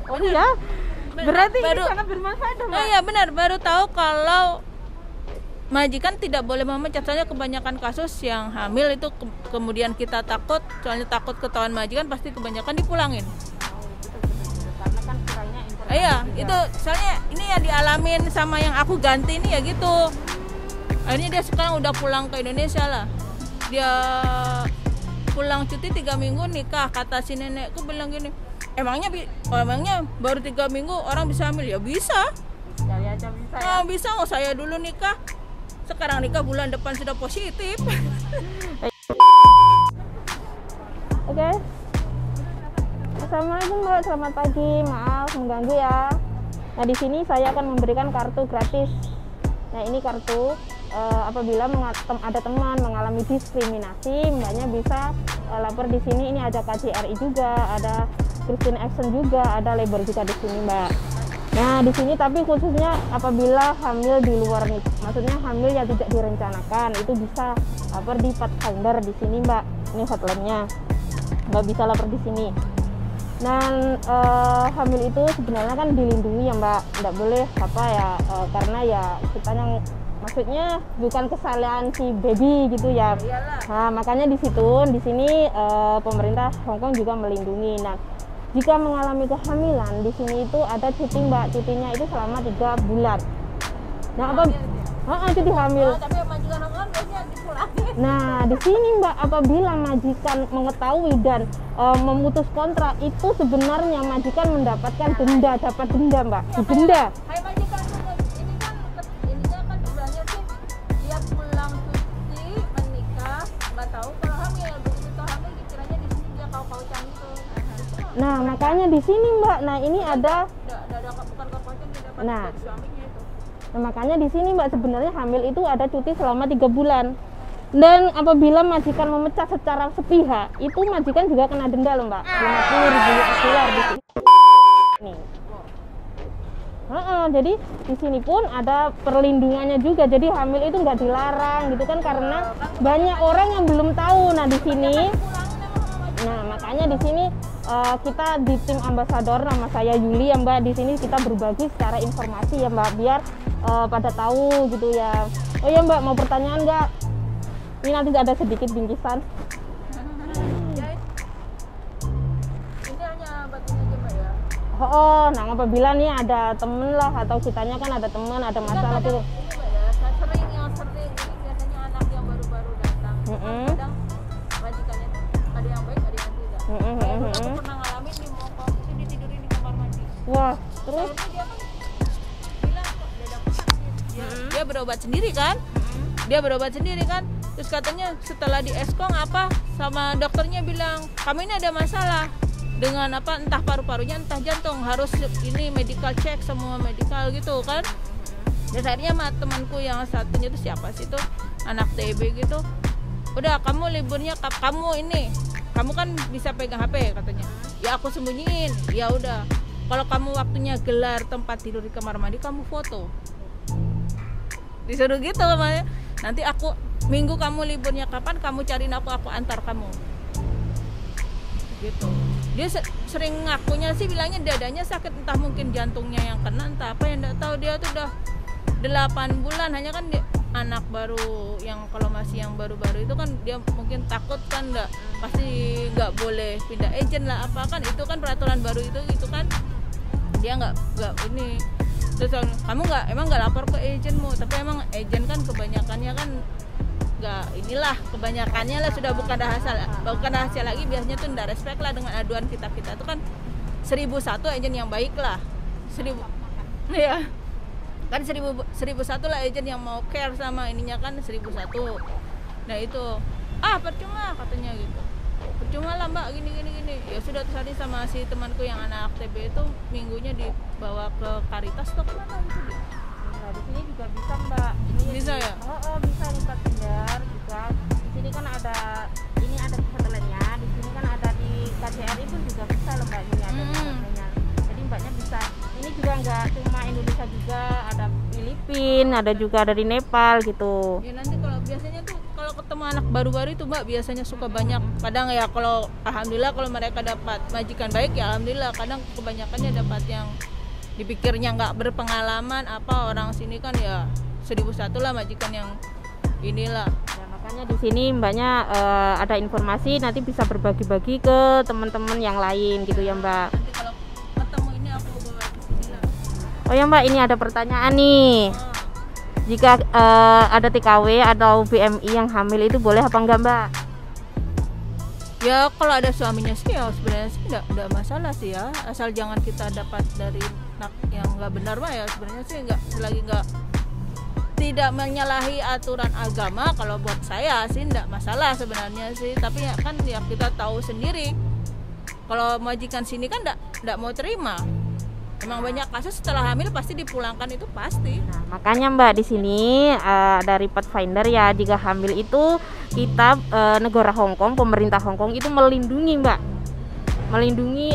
Oh iya, berarti Baru- ini sangat bermanfaat dong, Oh Mbak. iya benar, baru tahu kalau majikan tidak boleh memecat. Soalnya kebanyakan kasus yang hamil itu kemudian kita takut, soalnya takut ketahuan majikan, pasti kebanyakan dipulangin. Karena kan kurangnya informasi. Iya, juga. itu soalnya ini yang dialamin sama yang aku ganti ini ya gitu. Akhirnya dia sekarang udah pulang ke Indonesia lah. Dia pulang cuti 3 minggu nikah. Kata si nenekku bilang gini, emangnya baru 3 minggu orang bisa hamil? Ya bisa. Cari aja bisa ya. Nah, bisa nggak saya dulu nikah. Sekarang nikah bulan depan sudah positif. Oke. Assalamualaikum Mbak, selamat pagi. Maaf mengganggu ya. Nah di sini saya akan memberikan kartu gratis. Nah ini kartu apabila ada teman mengalami diskriminasi, mbaknya bisa lapor di sini. Ini ada KJRI juga, ada Christian Action juga, ada labor juga di sini Mbak. Nah di sini tapi khususnya apabila hamil di luar nih, maksudnya hamil yang tidak direncanakan, itu bisa lapor di Pathfinder di sini Mbak. Ini hotline-nya. Mbak bisa lapor di sini. Dan hamil itu sebenarnya kan dilindungi ya Mbak, tidak boleh apa ya karena ya kita yang maksudnya bukan kesalahan si baby gitu ya. Nah makanya di sini pemerintah Hongkong juga melindungi. Nah jika mengalami kehamilan di sini itu ada cuti Mbak, cutinya itu selama 3 bulan. Nah apa? Cuti hamil. Tapi majikan orang biasanya dipulangin. Nah, di sini Mbak, apabila majikan mengetahui dan memutus kontrak, itu sebenarnya majikan mendapatkan denda, dapat denda Mbak, didenda. Hai majikan, ini kan ininya kan sebenarnya sih dia pulang cuti menikah, nggak tahu kalau hamil. Begitu tahu hamil dikiranya di sini dia kau-kaucan gitu. Nah, makanya di sini Mbak, nah ini ada, Bukan kau-kaucan, dia dapat Nah. dari suaminya itu. nah makanya di sini Mbak sebenarnya hamil itu ada cuti selama 3 bulan. Dan apabila majikan memecat secara sepihak, itu majikan juga kena denda loh Mbak, 50.000 dolar di sini. Nih. Jadi di sini pun ada perlindungannya juga. Jadi hamil itu nggak dilarang gitu kan, karena banyak orang yang belum tahu. Nah di sini, nah makanya di sini kita di tim ambasador, nama saya Yuli ya Mbak. Di sini kita berbagi secara informasi ya Mbak, biar pada tahu gitu ya. Oh ya Mbak, mau pertanyaan nggak? Ini nanti ada sedikit bingkisan. Ini hanya batunya aja Mbak ya. Nah apabila nih ada temen lah atau kitanya kan ada temen, ada masalah tuh. Ini Mbak ya, sering ini biasanya anak yang baru-baru datang. Kadang majikannya tuh ada yang baik, ada yang tidak. Aku pernah ngalamin di Mokong itu ditidurin di kamar mandi. Wah, terus Akhirnya dia kan bilang kok dada aku sakit. Dia berobat sendiri kan? Dia berobat sendiri kan? Terus katanya setelah di eskong apa sama dokternya bilang, "Kamu ini ada masalah dengan apa, entah paru-parunya entah jantung, harus ini medical check, semua medical gitu kan." Dan akhirnya sama temanku yang satunya itu siapa sih itu, anak TB gitu, udah kamu liburnya kamu kan bisa pegang HP katanya. Ya aku sembunyiin. Ya udah, kalau kamu waktunya gelar tempat tidur di kamar mandi, kamu foto. Disuruh gitu namanya. Nanti aku minggu kamu liburnya kapan, kamu cariin aku antar kamu. Gitu. Dia sering ngakunya sih bilangnya dadanya sakit, entah mungkin jantungnya yang kena, entah apa yang enggak tahu. Dia tuh udah 8 bulan, hanya kan dia anak baru, yang kalau masih yang baru-baru itu kan dia mungkin takut kan, pasti nggak boleh pindah agent lah apa kan, itu kan peraturan baru itu kan, dia nggak ini. Terus kamu emang nggak lapor ke agentmu, tapi emang agent kan kebanyakannya kan nggak inilah, kebanyakannya lah sudah bukan rahasia lagi, biasanya tuh nggak respect lah dengan aduan kita itu kan 1001 agent yang baik lah, 1000 ya kan 1001 lah agent yang mau care sama ininya kan 1001. Nah itu percuma katanya gitu, percuma lah Mbak gini. Ya sudah, tadi sama si temanku yang anak TB itu minggunya dibawa ke Caritas atau kemana gitu dia. nah, di sini juga bisa Mbak. Ini Bisa ya? Bisa di Pathfinder juga. Di sini kan ada hotline-nya. Di sini kan ada di KJRI pun juga bisa loh Mbak, ini ada hotline-nya. Jadi Mbaknya bisa. Ini juga nggak cuma Indonesia, juga ada Filipina, ada juga dari Nepal gitu. Ya nanti kalau biasanya tuh kalau ketemu sama anak baru-baru itu Mbak biasanya suka banyak. Kadang ya kalau alhamdulillah kalau mereka dapat majikan baik ya alhamdulillah. Kadang kebanyakannya dapat yang dipikirnya nggak berpengalaman, apa orang sini kan ya 1001 lah majikan yang inilah. Ya, makanya di sini Mbaknya ada informasi nanti bisa berbagi-bagi ke teman-teman yang lain gitu ya Mbak. Nanti kalau ketemu ini aku bawa ke sini lah. Oh ya Mbak, ini ada pertanyaan nih. Jika ada TKW atau BMI yang hamil itu boleh apa enggak Mbak? Ya kalau ada suaminya sih ya sebenarnya sih enggak masalah sih ya, asal jangan kita dapat dari yang nggak benar mah ya sebenarnya sih enggak, selagi enggak tidak menyalahi aturan agama. Kalau buat saya sih enggak masalah sebenarnya sih, tapi ya kan ya kita tahu sendiri kalau majikan sini kan enggak mau terima. Emang banyak kasus setelah hamil pasti dipulangkan itu pasti. Nah, makanya Mbak di sini dari Pathfinder ya, jika hamil itu kita negara Hong Kong, pemerintah Hong Kong itu melindungi Mbak, melindungi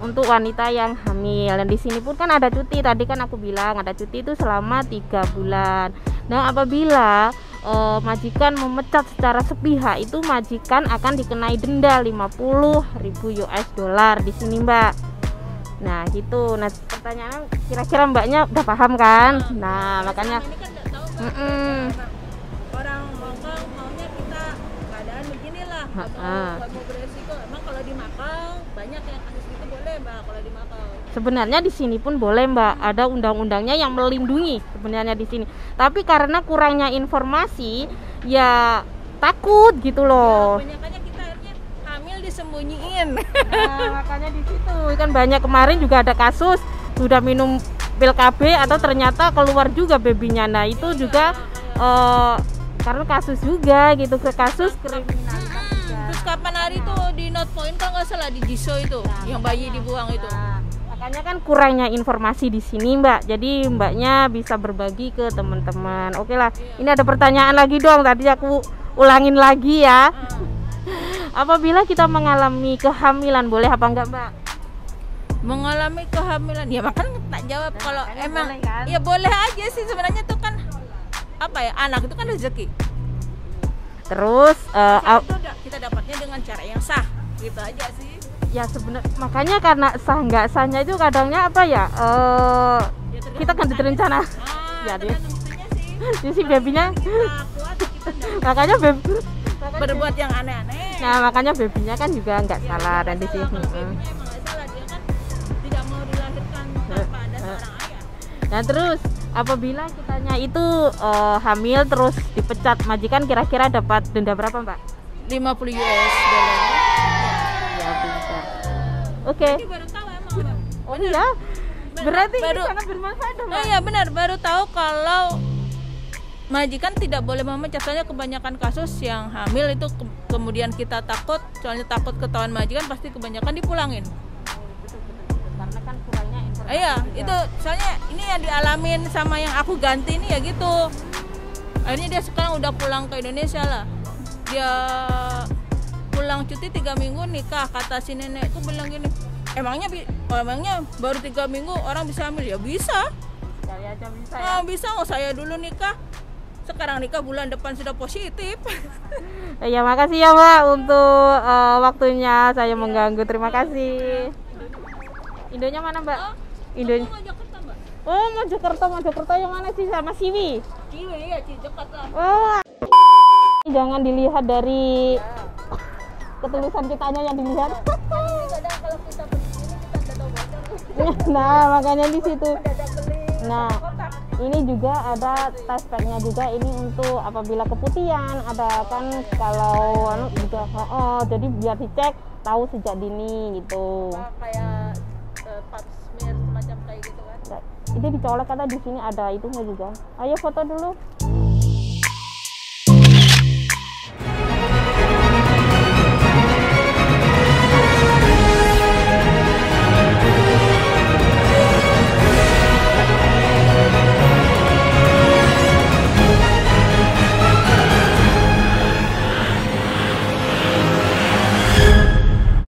untuk wanita yang hamil. Dan di sini pun kan ada cuti, tadi kan aku bilang ada cuti itu selama 3 bulan. Nah apabila majikan memecat secara sepihak itu majikan akan dikenai denda 50.000 US dollar di sini Mbak. Nah gitu. Nah pertanyaan kira-kira Mbaknya udah paham kan? Nah makanya ini kan nggak tahu kan, orang Hongkong maunya kita keadaan beginilah, nggak mau beresiko. Emang kalau di Makau banyak yang kasus itu boleh Mbak kalau di Makau. sebenarnya di sini pun boleh Mbak, ada undang-undangnya yang melindungi sebenarnya di sini. Tapi karena kurangnya informasi ya takut gitu loh. Ya, banyakannya kita akhirnya hamil disembunyiin. Nah, makanya di situ kan banyak, kemarin juga ada kasus sudah minum pil KB atau ternyata keluar juga babynya. Nah itu juga karena kasus juga gitu, ke kasus kriminalitas juga. Terus kapan hari tuh di North Point kalau nggak salah di Jiso itu yang bayi dibuang itu. Makanya kan kurangnya informasi di sini Mbak, jadi Mbaknya bisa berbagi ke teman-teman. Oke lah, ini ada pertanyaan lagi dong, tadi aku ulangin lagi ya. Apabila kita mengalami kehamilan boleh apa enggak Mbak? Mengalami kehamilan ya makanya tak jawab. Nah, kalau emang boleh kan? ya boleh aja sih sebenarnya tuh kan apa ya, anak itu kan rezeki. Terus Itu kita dapatnya dengan cara yang sah gitu aja sih. ya sebenarnya makanya karena sah nggak sahnya itu kadangnya apa ya, kita kan direncana ya dia si babynya makanya berbuat yang aneh-aneh. nah makanya babynya kan juga nggak salah dan di sini Emang nggak salah, dia kan tidak mau dilahirkan tanpa ada seorang ayah. Nah terus apabila kitanya itu hamil terus dipecat majikan, kira-kira dapat denda berapa Mbak? 50 US dollar. Ya bisa. Oke. Ini baru tahu emang Mbak. Oh iya. Berarti Baru- ini sangat bermanfaat dong Mbak. Oh iya benar, baru tahu kalau majikan tidak boleh memecat. Soalnya kebanyakan kasus yang hamil itu kemudian kita takut, soalnya takut ketahuan majikan pasti kebanyakan dipulangin. Karena kan kurangnya informasi. Iya, juga. itu soalnya ini yang dialamin sama yang aku ganti ini ya gitu. Akhirnya dia sekarang udah pulang ke Indonesia lah. Dia pulang cuti 3 minggu nikah, kata si nenekku bilang gini, emangnya baru 3 minggu orang bisa hamil? Ya bisa. Sekali aja bisa ya. Oh, bisa, oh saya dulu nikah, sekarang nikah bulan depan sudah positif. Ya makasih ya Mbak untuk waktunya saya mengganggu. Terima kasih. Indonya mana Mbak? Indonya. Jakarta Mbak. Oh Mojokerto yang mana sih, sama Siwi? Ciwi ya, dekat lah. Oh. Jangan dilihat dari ketulusan kitanya yang dilihat. Kadang kalau kita begini kita udah tahu bocor. Nah makanya di situ. Dadak beli. Nah ini juga ada test packnya juga, ini untuk apabila keputihan ada kan kalau juga jadi biar dicek tahu sejak dini gitu. Kayak pap smear semacam kayak gitu kan. Ini dicolek, kata di sini ada itunya juga. Ayo foto dulu.